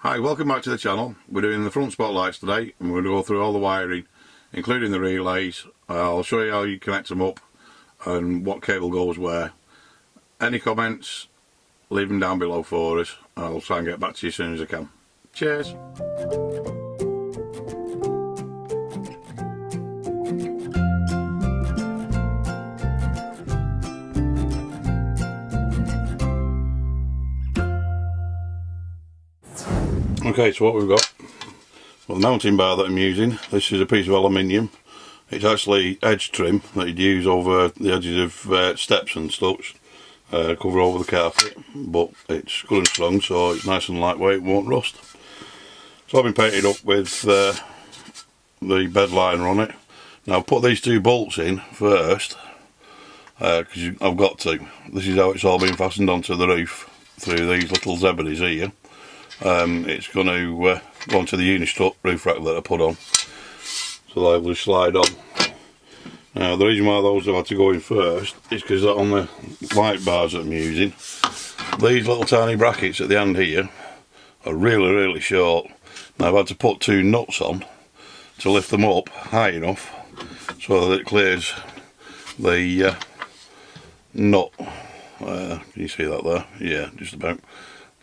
Hi, welcome back to the channel. We're doing the front spotlights today and we're going to go through all the wiring, including the relays. I'll show you how you connect them up and what cable goes where. Any comments, leave them down below for us. I'll try and get back to you as soon as I can. Cheers! Okay, so what we've got, well, the mounting bar that I'm using, this is a piece of aluminium. It's actually edge trim that you'd use over the edges of steps and such, cover over the carpet, but it's good and strong, so it's nice and lightweight, won't rust. So I've been painted up with the bed liner on it. Now I've put these two bolts in first, because I've got to. This is how it's all been fastened onto the roof, through these little zebries here. It's going to go onto the Unistrut roof rack that I put on, so they'll just slide on. Now the reason why those have had to go in first is because on the light bars that I'm using, these little tiny brackets at the end here are really short. Now I've had to put two nuts on to lift them up high enough so that it clears the nut. Can you see that there? Yeah, just about.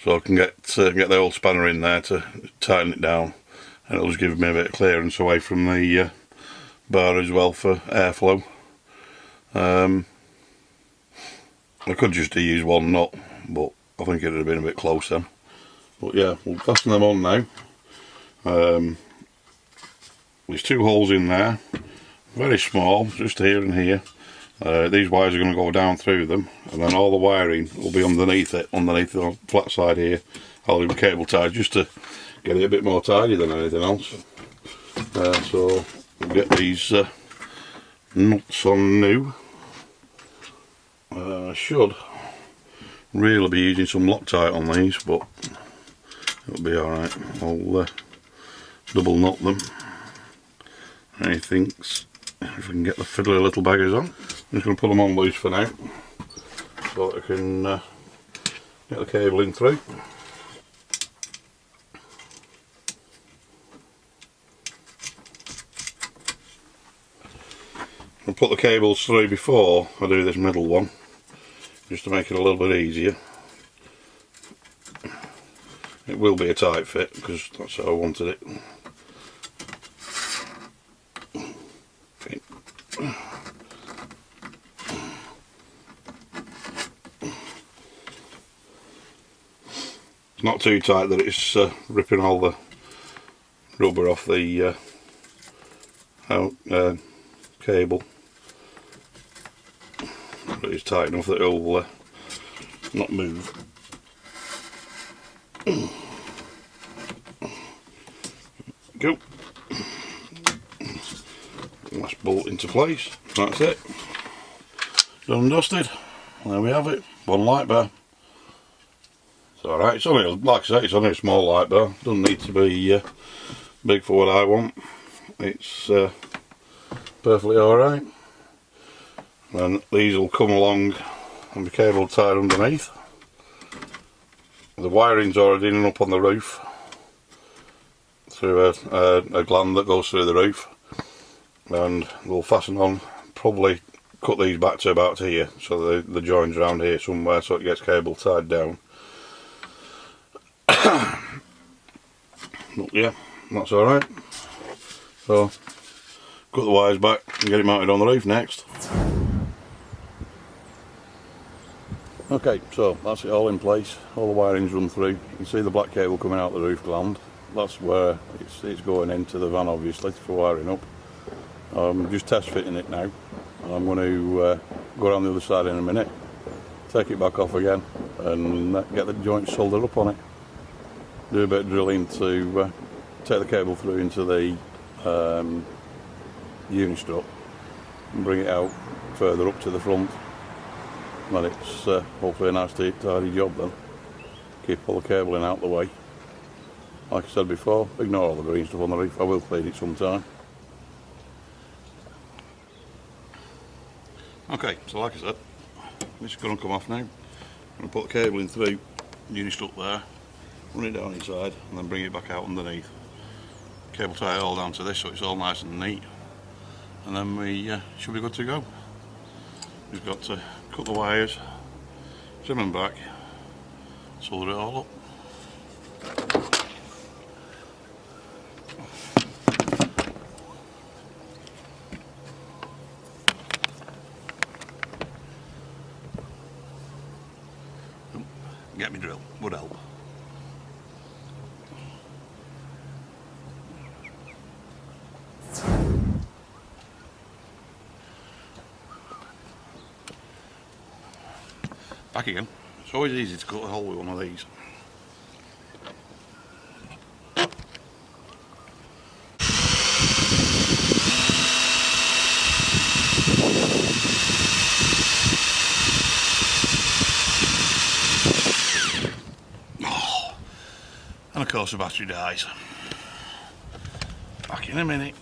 So I can get the old spanner in there to tighten it down, and it'll just give me a bit of clearance away from the bar as well for airflow. I could just use one nut, but I think it would have been a bit close then. But yeah, we'll fasten them on now. There's two holes in there, very small, just here and here. These wires are going to go down through them, and then all the wiring will be underneath the flat side here. I'll leave the cable tied just to get it a bit more tidy than anything else. So we'll get these nuts on new. I should really be using some Loctite on these, but it'll be alright. I'll double knot them. And he thinks if we can get the fiddly little baggers on. I'm just going to pull them on loose for now, so that I can get the cable in through. I'll put the cables through before I do this middle one, just to make it a little bit easier. It will be a tight fit because that's how I wanted it. Okay. It's not too tight that it's ripping all the rubber off the cable, but it's tight enough that it'll not move. Go. Last bolt into place. That's it. Done and dusted. There we have it. One light bar. It's alright. It's only, like I say, it's only a small light bar. Doesn't need to be big for what I want. It's perfectly alright. And these will come along and the cable tied underneath. The wiring's already in and up on the roof through a gland that goes through the roof, and we'll fasten on, probably cut these back to about here, so the join's around here somewhere, so it gets cable tied down. But yeah, that's alright. So cut the wires back and get it mounted on the roof next. Okay, so that's it all in place, all the wiring's run through. You can see the black cable coming out the roof gland. That's where it's going into the van, obviously, for wiring up. I'm just test fitting it now, and I'm going to go around the other side in a minute, take it back off again, and get the joints soldered up on it. Do a bit of drilling to take the cable through into the Unistrut and bring it out further up to the front. And it's hopefully a nice tidy job then. Keep all the cabling out the way. Like I said before, ignore all the green stuff on the roof. I will clean it sometime. Okay, so like I said, this is going to come off now. I'm going to put the cable in through, Unistrut there, run it down inside and then bring it back out underneath. Cable tie it all down to this so it's all nice and neat, and then we should be good to go. We've got to cut the wires, trim them back, solder it all up. Get me drill, would help. Back again. It's always easy to cut a hole with one of these. Oh. And of course the battery dies. Back in a minute.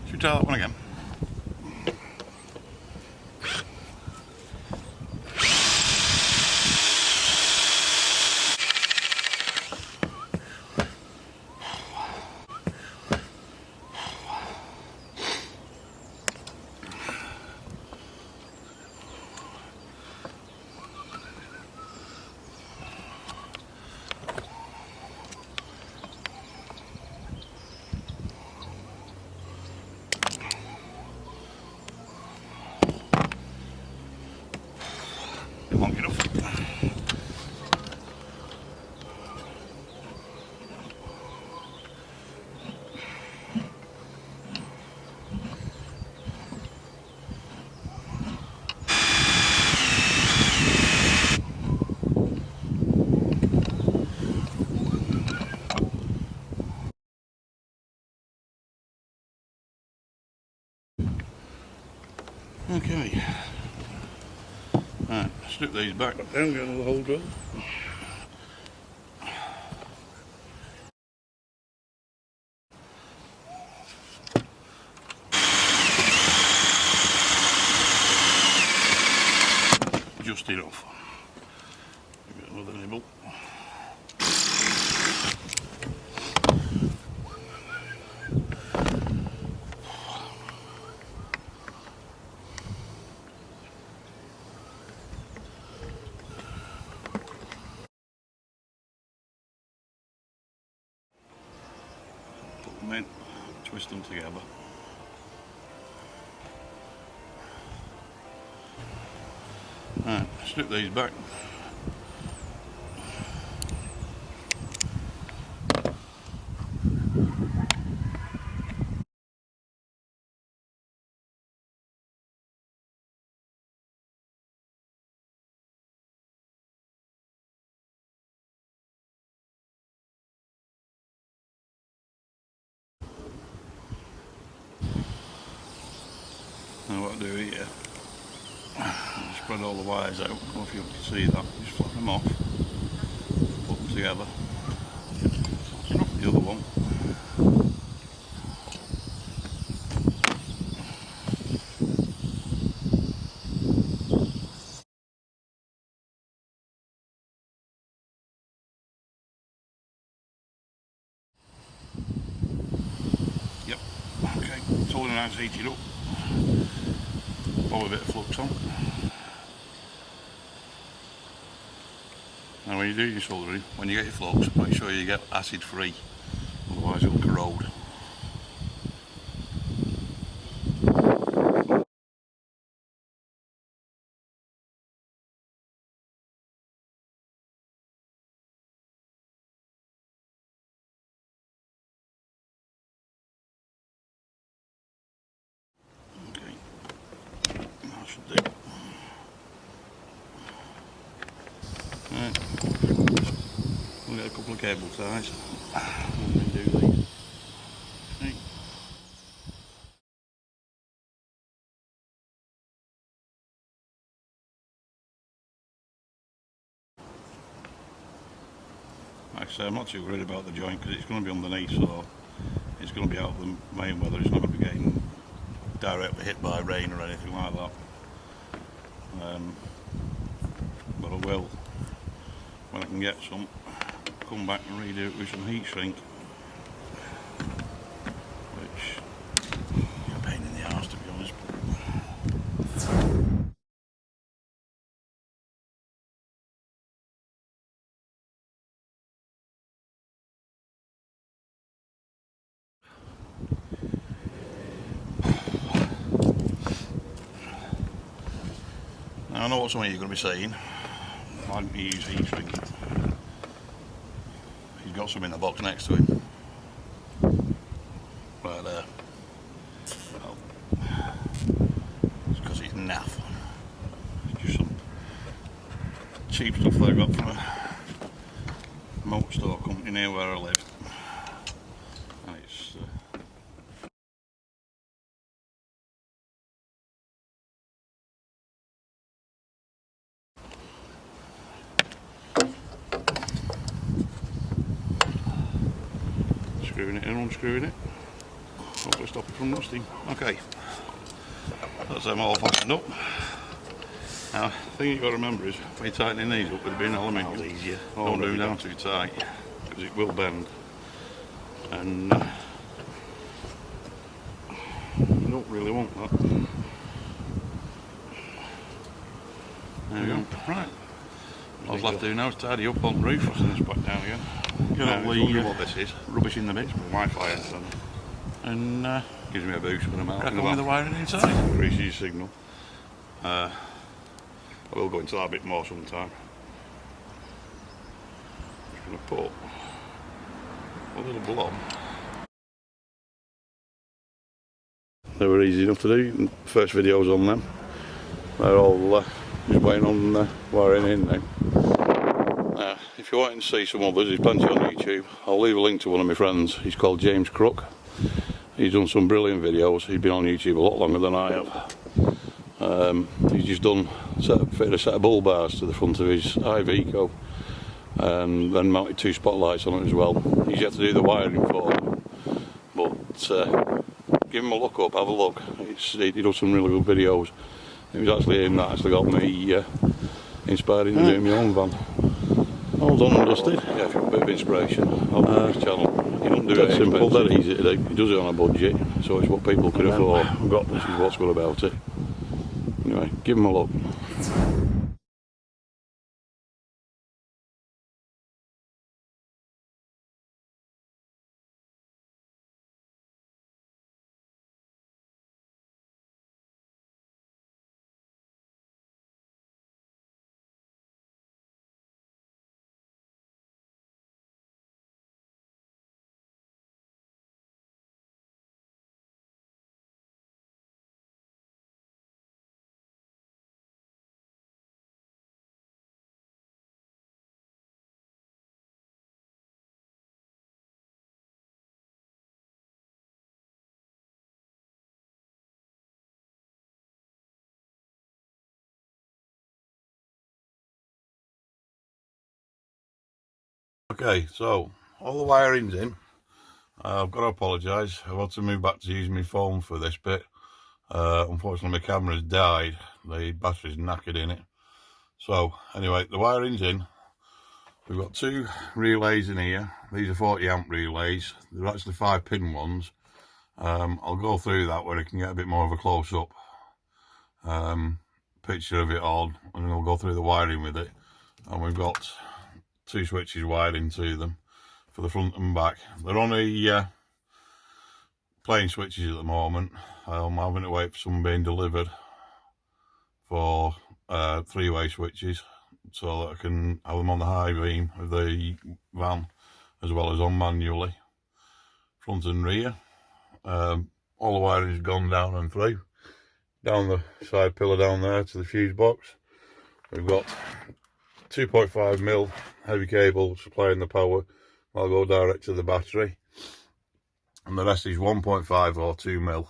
Should we try that one again? Long enough. Okay. Right, strip these back down, get another hole drill. Just enough. Get another nibble. Put them in, twist them together. Right, strip these back. Now what I do here, spread all the wires out. I don't know if you can see that. Just flip them off, put them together. That's enough the other one. Yep. Okay. Soldering iron's heated up. Pop a bit of flux on. Now when you do your soldering, when you get your flux, make sure you get acid free, otherwise it'll corrode. Okay, that should do. Right, we'll get a couple of cable ties and do these. Okay. Like I say, I'm not too worried about the joint because it's going to be underneath, so it's going to be out of the main weather. It's not going to be getting directly hit by rain or anything like that. But I will, when I can get some, come back and redo it with some heat shrink, which is a pain in the arse, to be honest. Now I know what some of you are going to be saying. Why didn't you use heat shrink? He's got some in the box next to him. Right there. Well, it's because he's naff. It's just some cheap stuff that I got from a motor store company near where I live. And it's screwing it in, unscrewing it. Hopefully stop it from rusting. Okay, that's them all fastened up. Now, the thing you've got to remember is when you're tightening these up with a bin aluminium, easier. Don't do them down too tight because it will bend. And you don't really want that. There we go. Right. All I've left to do now is tidy up on the roof and it's back down again. You know what this is? Rubbish in the bits, but Wi-Fi antenna. And gives me a boost when I'm out. Crack on with the wiring inside. Increases your signal. I will go into that a bit more sometime. Just going to put a little blob. They were easy enough to do. First videos on them. They're all just waiting on wiring in now. If you're wanting to see some others, there's plenty on YouTube. I'll leave a link to one of my friends. He's called James Crook. He's done some brilliant videos. He's been on YouTube a lot longer than I have. He's just fitted a set of bull bars to the front of his Iveco and then mounted 2 spotlights on it as well. He's yet to do the wiring for them, but give him a look up, have a look. He does some really good videos. It was actually him that actually got me inspired into doing my own van. All done and dusted. Yeah, if you want a bit of inspiration, I'll on his channel. He doesn't do it simple, dead easy to do. He does it on a budget, so it's what people can afford. This is what's good about it. Anyway, give him a look. Okay, so all the wiring's in. I've got to apologise. I've had to move back to using my phone for this bit. Unfortunately, my camera's died. The battery's knackered in it. So anyway, the wiring's in. We've got 2 relays in here. These are 40 amp relays. They're actually 5-pin ones. I'll go through that where I can get a bit more of a close-up picture of it all, and I'll go through the wiring with it. And we've got 2 switches wired into them for the front and back. They're on a plain switches at the moment. I'm having to wait for some being delivered for 3-way switches so that I can have them on the high beam of the van as well as on manually, front and rear. All the wiring has gone down and through, down the side pillar down there to the fuse box. We've got 2.5mm heavy cable supplying the power. I'll go direct to the battery, and the rest is 1.5 or 2mm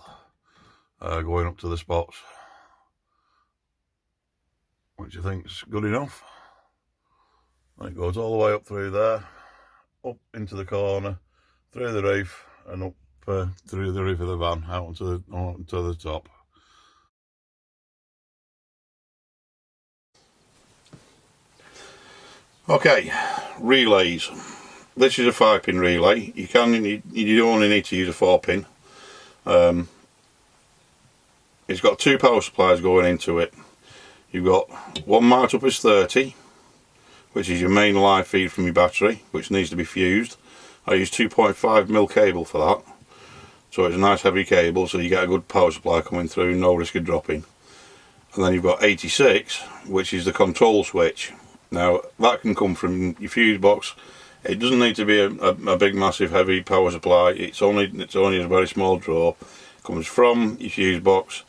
going up to the spots, which I think is good enough. And it goes all the way up through there up into the corner, through the roof, and up through the roof of the van, out onto the top. Okay, relays. This is a 5-pin relay. You only need to use a 4-pin. It's got 2 power supplies going into it. You've got one marked up as 30, which is your main live feed from your battery, which needs to be fused. I use 2.5mm cable for that, so it's a nice heavy cable, so you get a good power supply coming through, no risk of dropping. And then you've got 86, which is the control switch. Now that can come from your fuse box. It doesn't need to be a big massive heavy power supply. It's only a very small draw. It comes from your fuse box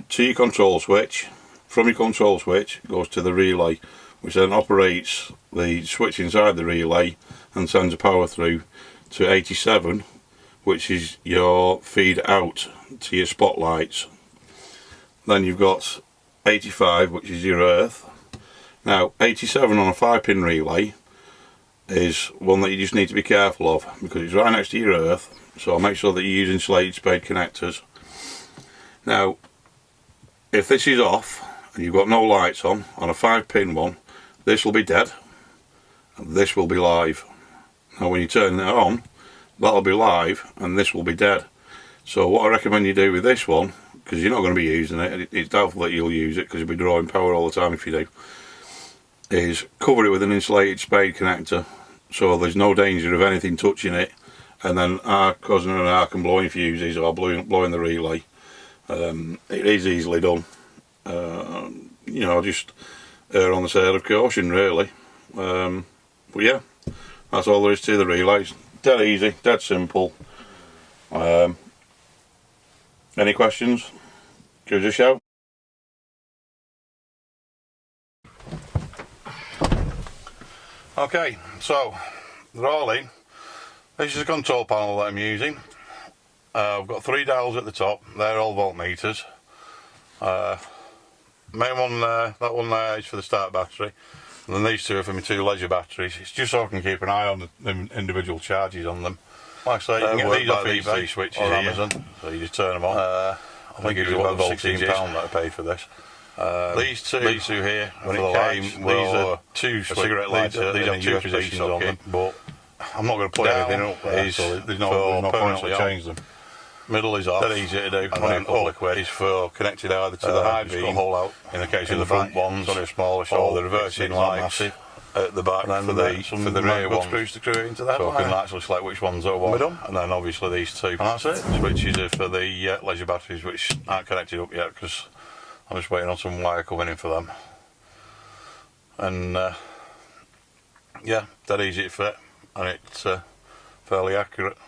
to your control switch. From your control switch it goes to the relay, which then operates the switch inside the relay and sends the power through to 87, which is your feed out to your spotlights. Then you've got 85, which is your earth. Now 87 on a 5-pin relay is one that you just need to be careful of, because it's right next to your earth, so make sure that you use insulated spade connectors. Now if this is off and you've got no lights on a 5-pin one, this will be dead and this will be live. Now when you turn it on, that'll be live and this will be dead. So what I recommend you do with this one, because you're not going to be using it, it's doubtful that you'll use it because you'll be drawing power all the time if you do, is cover it with an insulated spade connector so there's no danger of anything touching it and then causing an arc and blowing fuses or blowing the relay. It is easily done. You know, just err on the side of caution really. But yeah, that's all there is to the relays. Dead easy, dead simple. Any questions? Give us a shout. Okay, so they're all in. This is a control panel that I'm using. I've got 3 dials at the top, they're all voltmeters. Main one there, that one there is for the start battery, and then these 2 are for my 2 leisure batteries. It's just so I can keep an eye on the individual charges on them. Like I say, you can get these off eBay switches or Amazon, so you just turn them on. I think it was about £16 that I paid for this. These two here, when it came, these are 2 cigarette lighter. These have 2 positions on them, but I'm not going to put everything up there, so there's no point to change them. Middle is off, dead easy to do, and then up is for connected either to the high beam, hole out in the case of the front ones, only a smaller or the reversing lights at the back for the rear ones, screws to screw into that, so I can actually select which ones I want. And then obviously these 2 switches are for the leisure batteries, which aren't connected up yet because I'm just waiting on some wire coming in for them. And yeah, dead easy to fit, and it's fairly accurate.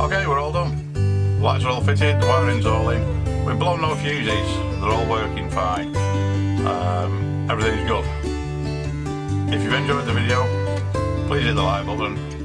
Okay, we're all done. Lights are all fitted, the wiring's all in. We've blown no fuses, they're all working fine. Everything's good. If you've enjoyed the video, please hit the like button.